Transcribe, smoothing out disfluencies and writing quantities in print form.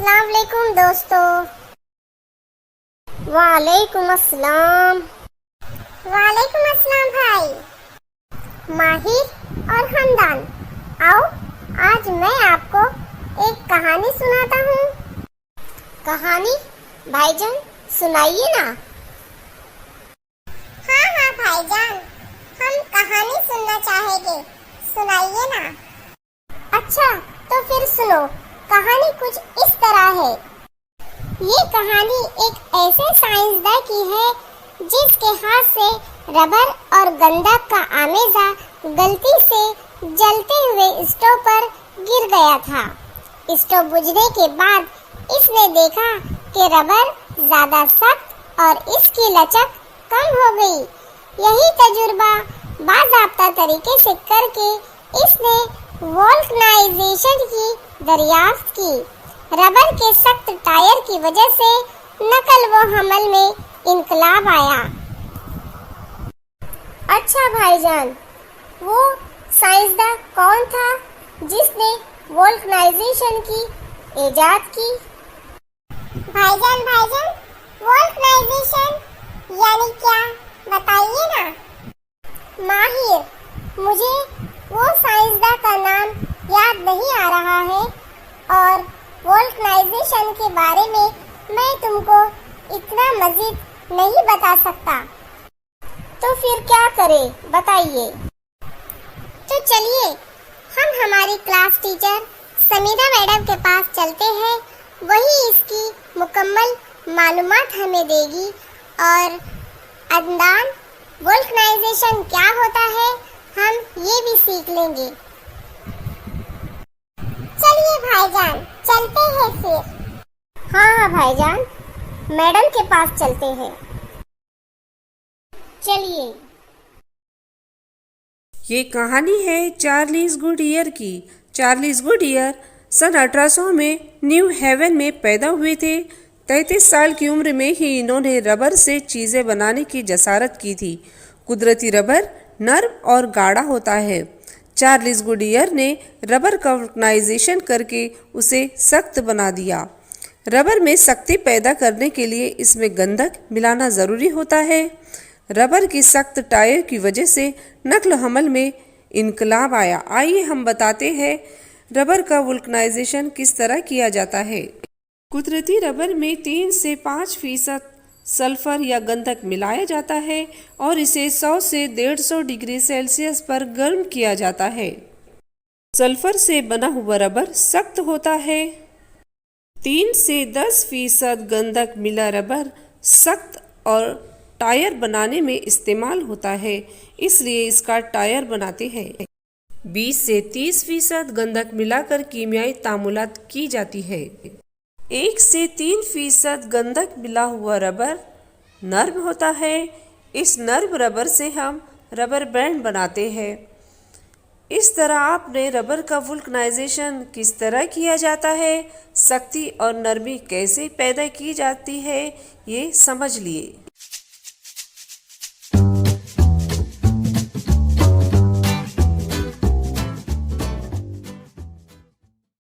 अस्सलाम वालेकुम दोस्तों। वालेकुम अस्सलाम। वालेकुम अस्सलाम भाई। माहिर और हमदान, आओ आज मैं आपको एक कहानी सुनाता हूँ। कहानी भाईजान सुनाइए ना। हाँ भाईजान, हम कहानी सुनना चाहेंगे, सुनाइए ना। अच्छा तो फिर सुनो, कहानी कुछ इस तरह है। ये कहानी एक ऐसे साइंसदान की है जिसके हाथ से रबर और गंधक का आमेजा गलती से जलते हुए स्टोव पर गिर गया था। स्टोव बुझने के बाद इसने देखा कि रबर ज्यादा सख्त और इसकी लचक कम हो गई। यही तजुर्बा बाज़ाब्ता तरीके से करके इसने वोल्कनाइजेशन की दरियाफ्त की। रबर के सख्त टायर की वजह से नकल व हमल में इनकलाब आया। अच्छा भाईजान, वो साइंसदान कौन था जिसने वोल्कनाइजेशन की इजाद की? भाईजान वोल्कनाइजेशन यानी क्या, बताइए ना। माहिर, मुझे वो साइंसदान का नाम याद नहीं आ रहा है और वोल्कनाइजेशन के बारे में मैं तुमको इतना मजीद नहीं बता सकता। तो फिर क्या करें, बताइए। तो चलिए हम हमारी क्लास टीचर समीरा मैडम के पास चलते हैं, वही इसकी मुकम्मल मालूमात हमें देगी और अंदान वोल्कनाइजेशन क्या होता है हम ये भी सीख लेंगे। चलिए भाईजान, चलते हैं फिर। हाँ भाईजान, मैडम के पास चलते हैं। चलिए। ये कहानी है चार्ल्स गुडियर की। चार्ल्स गुडियर सन 1800 में न्यू हेवन में पैदा हुए थे। 33 साल की उम्र में ही इन्होंने रबर से चीज़ें बनाने की जसारत की थी। कुदरती रबर नर्म और गाढ़ा होता है। चार्ल्स गुडियर ने रबर का वल्कनाइजेशन करके उसे सख्त बना दिया। रबर में सख्ती पैदा करने के लिए इसमें गंधक मिलाना ज़रूरी होता है। रबर की सख्त टायर की वजह से नकल हमल में इनकलाब आया। आइए हम बताते हैं रबर का वल्कनाइजेशन किस तरह किया जाता है। कुदरती रबर में 3 से 5% सल्फर या गंधक मिलाया जाता है और इसे 100 से 150 डिग्री सेल्सियस पर गर्म किया जाता है। सल्फर से बना हुआ रबर सख्त होता है। 3 से 10% गंधक मिला रबर सख्त और टायर बनाने में इस्तेमाल होता है, इसलिए इसका टायर बनाते हैं। 20 से 30% गंधक मिलाकर कीमियाई तामुलात की जाती है। 1 से 3% गंधक मिला हुआ रबर नर्म होता है। इस नर्म रबर से हम रबर बैंड बनाते हैं। इस तरह आपने रबर का वल्कनाइजेशन किस तरह किया जाता है, सख्ती और नरमी कैसे पैदा की जाती है, ये समझ लिए।